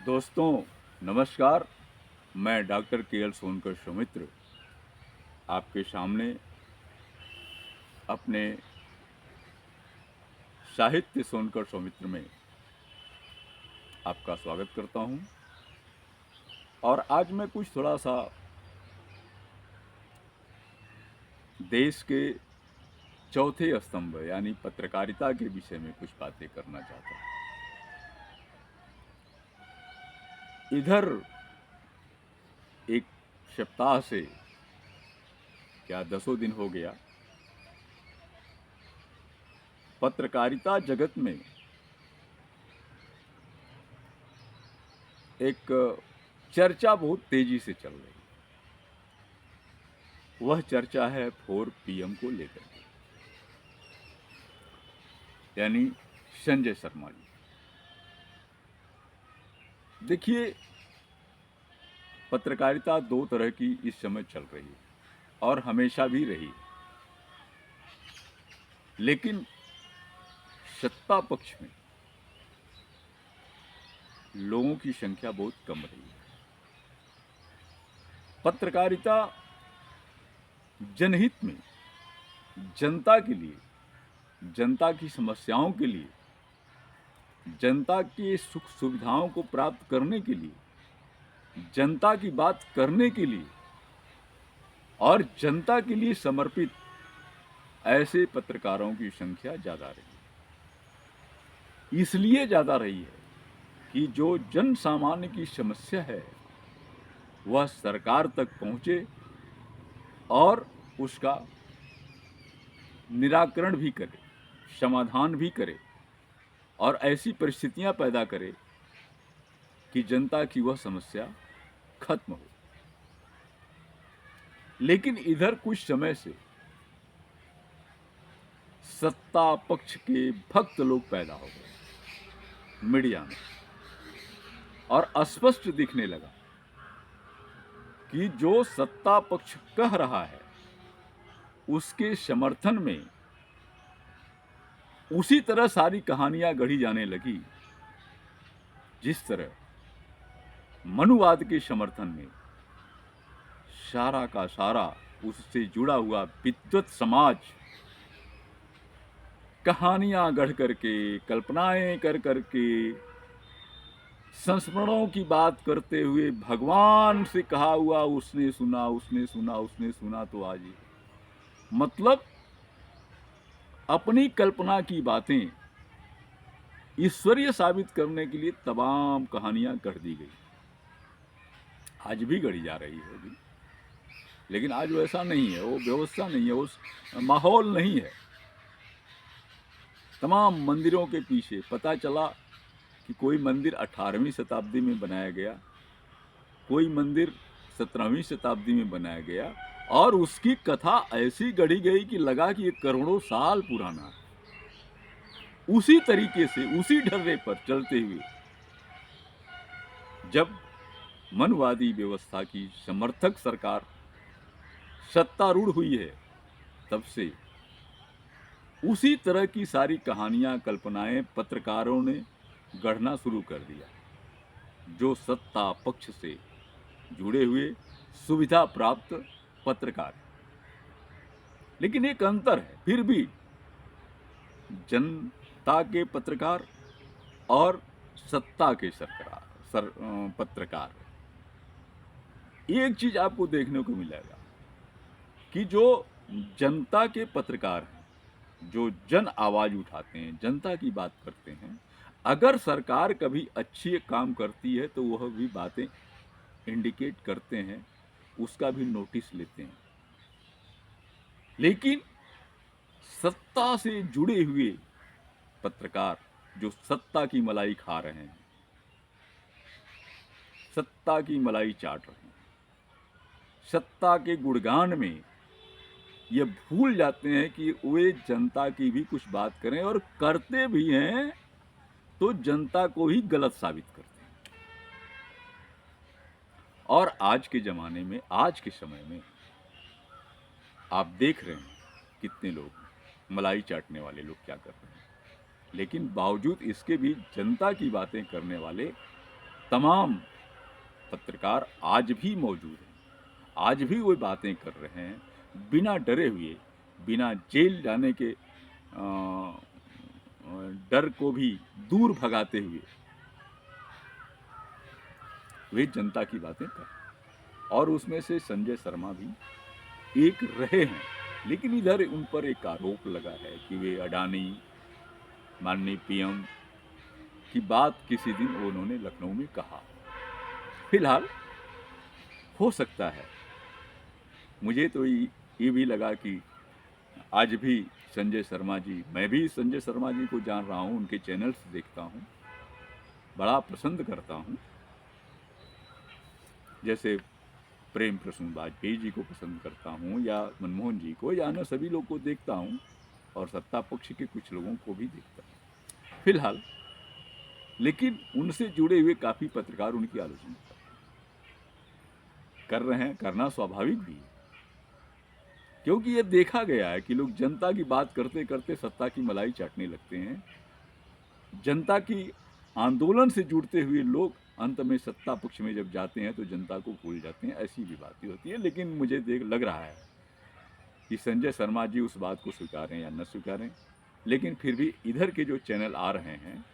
दोस्तों नमस्कार। मैं डॉक्टर के एल सोनकर सौमित्र आपके सामने अपने साहित्य सोनकर सौमित्र में आपका स्वागत करता हूं। और आज मैं कुछ थोड़ा सा देश के चौथे स्तंभ यानी पत्रकारिता के विषय में कुछ बातें करना चाहता हूं। इधर एक सप्ताह से क्या 10 दिन हो गया, पत्रकारिता जगत में एक चर्चा बहुत तेजी से चल रही है। वह चर्चा है 4 PM को लेकर के, यानी संजय शर्मा जी। देखिए, पत्रकारिता दो तरह की इस समय चल रही है और हमेशा भी रही है। लेकिन सत्ता पक्ष में लोगों की संख्या बहुत कम रही है। पत्रकारिता जनहित में, जनता के लिए, जनता की समस्याओं के लिए, जनता के सुख सुविधाओं को प्राप्त करने के लिए, जनता की बात करने के लिए और जनता के लिए समर्पित ऐसे पत्रकारों की संख्या ज़्यादा रही है। इसलिए ज़्यादा रही है कि जो जन सामान्य की समस्या है वह सरकार तक पहुंचे और उसका निराकरण भी करे, समाधान भी करे और ऐसी परिस्थितियां पैदा करे कि जनता की वह समस्या खत्म हो। लेकिन इधर कुछ समय से सत्ता पक्ष के भक्त लोग पैदा हो गए मीडिया में और स्पष्ट दिखने लगा कि जो सत्ता पक्ष कह रहा है उसके समर्थन में उसी तरह सारी कहानियां गढ़ी जाने लगी जिस तरह मनुवाद के समर्थन में सारा का सारा उससे जुड़ा हुआ विद्वत समाज कहानियां गढ़ करके, कल्पनाएं कर करके, संस्मरणों की बात करते हुए भगवान से कहा हुआ उसने सुना, उसने सुना, उसने सुना तो आज मतलब अपनी कल्पना की बातें ईश्वरीय साबित करने के लिए तमाम कहानियां गढ़ दी गई। आज भी गढ़ी जा रही होगी, लेकिन आज वैसा नहीं है, वो व्यवस्था नहीं है, उस माहौल नहीं है। तमाम मंदिरों के पीछे पता चला कि कोई मंदिर 18वीं शताब्दी में बनाया गया, कोई मंदिर 17वीं शताब्दी में बनाया गया और उसकी कथा ऐसी गढ़ी गई कि लगा कि ये करोड़ों साल पुराना है। उसी तरीके से, उसी ढर्रे पर चलते हुए जब मनवादी व्यवस्था की समर्थक सरकार सत्तारूढ़ हुई है, तब से उसी तरह की सारी कहानियां, कल्पनाएं पत्रकारों ने गढ़ना शुरू कर दिया। जो सत्ता पक्ष से जुड़े हुए सुविधा प्राप्त पत्रकार। लेकिन एक अंतर है फिर भी, जनता के पत्रकार और सत्ता के पत्रकार। एक चीज आपको देखने को मिलेगा कि जो जनता के पत्रकार हैं, जो जन आवाज उठाते हैं, जनता की बात करते हैं, अगर सरकार कभी अच्छी काम करती है तो वह भी बातें इंडिकेट करते हैं, उसका भी नोटिस लेते हैं। लेकिन सत्ता से जुड़े हुए पत्रकार जो सत्ता की मलाई खा रहे हैं, सत्ता की मलाई चाट रहे हैं, सत्ता के गुणगान में ये भूल जाते हैं कि वे जनता की भी कुछ बात करें, और करते भी हैं तो जनता को ही गलत साबित करते हैं। और आज के ज़माने में, आज के समय में आप देख रहे हैं कितने लोग मलाई चाटने वाले लोग क्या कर रहे हैं। लेकिन बावजूद इसके भी जनता की बातें करने वाले तमाम पत्रकार आज भी मौजूद हैं, आज भी वो बातें कर रहे हैं, बिना डरे हुए, बिना जेल जाने के डर को भी दूर भगाते हुए वे जनता की बातें कर रहे हैं। और उसमें से संजय शर्मा भी एक रहे हैं, लेकिन इधर उन पर एक आरोप लगा है कि वे अडानी, माननीय पीएम की बात किसी दिन उन्होंने लखनऊ में कहा। फिलहाल हो सकता है, मुझे तो ये भी लगा कि आज भी संजय शर्मा जी, मैं भी संजय शर्मा जी को जान रहा हूँ, उनके चैनल्स देखता हूँ, बड़ा पसंद करता हूँ। जैसे प्रेम प्रसून वाजपेयी जी को पसंद करता हूँ, या मनमोहन जी को, या अन्य सभी लोग को देखता हूँ, और सत्ता पक्ष के कुछ लोगों को भी देखता हूँ फिलहाल। लेकिन उनसे जुड़े हुए काफ़ी पत्रकार उनकी आलोचना कर रहे हैं, करना स्वाभाविक भी है, क्योंकि ये देखा गया है कि लोग जनता की बात करते करते सत्ता की मलाई चाटने लगते हैं। जनता की आंदोलन से जुड़ते हुए लोग अंत में सत्ता पक्ष में जब जाते हैं तो जनता को भूल जाते हैं, ऐसी भी बातें होती है। लेकिन मुझे लग रहा है कि संजय शर्मा जी उस बात को स्वीकारें या न स्वीकारें, लेकिन फिर भी इधर के जो चैनल आ रहे हैं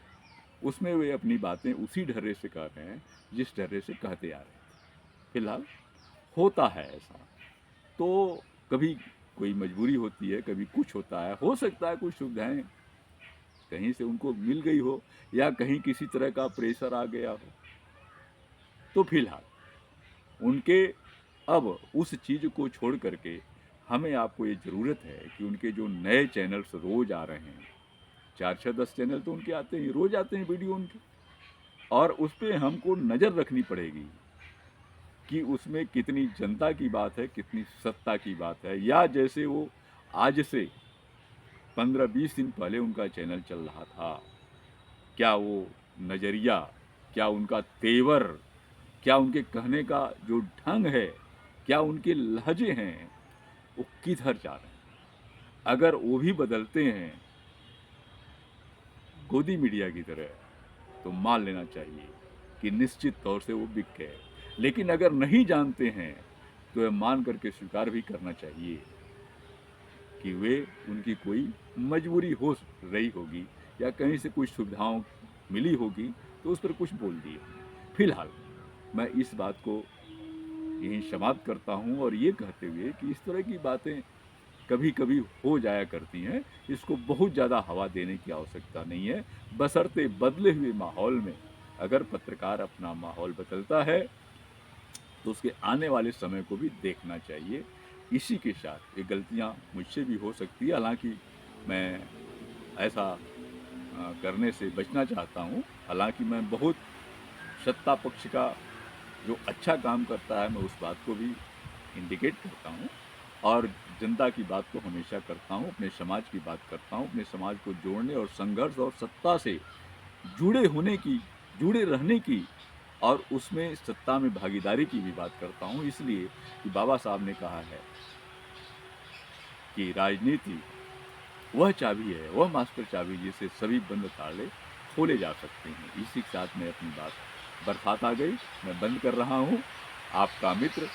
उसमें वे अपनी बातें उसी ढर्रे से कर रहे हैं जिस ढर्रे से कहते आ रहे हैं। फिलहाल होता है ऐसा, तो कभी कोई मजबूरी होती है, कभी कुछ होता है, हो सकता है कुछ सुविधाएं कहीं से उनको मिल गई हो, या कहीं किसी तरह का प्रेशर आ गया हो। तो फिलहाल उनके अब उस चीज़ को छोड़ करके हमें आपको ये ज़रूरत है कि उनके जो नए चैनल्स रोज़ आ रहे हैं, 4-6-10 चैनल तो उनके आते हैं, रोज़ आते हैं वीडियो उनके, और उस पर हमको नज़र रखनी पड़ेगी कि उसमें कितनी जनता की बात है, कितनी सत्ता की बात है। या जैसे वो आज से 15-20 दिन पहले उनका चैनल चल रहा था, क्या वो नज़रिया, क्या उनका तेवर, क्या उनके कहने का जो ढंग है, क्या उनके लहजे हैं, वो किधर जा रहे हैं। अगर वो भी बदलते हैं गोदी मीडिया की तरह, तो मान लेना चाहिए कि निश्चित तौर से वो बिक गए। लेकिन अगर नहीं जानते हैं तो यह मान करके स्वीकार भी करना चाहिए कि वे उनकी कोई मजबूरी हो रही होगी, या कहीं से कुछ सुविधाओं मिली होगी तो उस पर कुछ बोल दिए। फिलहाल मैं इस बात को यहीं समाप्त करता हूँ, और ये कहते हुए कि इस तरह की बातें कभी कभी हो जाया करती हैं, इसको बहुत ज़्यादा हवा देने की आवश्यकता नहीं है। बशर्ते बदले हुए माहौल में अगर पत्रकार अपना माहौल बदलता है तो उसके आने वाले समय को भी देखना चाहिए। इसी के साथ ये गलतियाँ मुझसे भी हो सकती है, हालांकि मैं ऐसा करने से बचना चाहता हूँ। हालांकि मैं बहुत सत्ता पक्ष का जो अच्छा काम करता है मैं उस बात को भी इंडिकेट करता हूँ, और जनता की बात को हमेशा करता हूँ, अपने समाज की बात करता हूँ, अपने समाज को जोड़ने और संघर्ष और सत्ता से जुड़े होने की, जुड़े रहने की, और उसमें सत्ता में भागीदारी की भी बात करता हूँ। इसलिए कि बाबा साहब ने कहा है कि राजनीति वह चाबी है, वह मास्टर चाबी जिससे सभी बंद ताले खोले जा सकते हैं। इसी के साथ मैं अपनी बात बरसात आ गई, मैं बंद कर रहा हूँ। आपका मित्र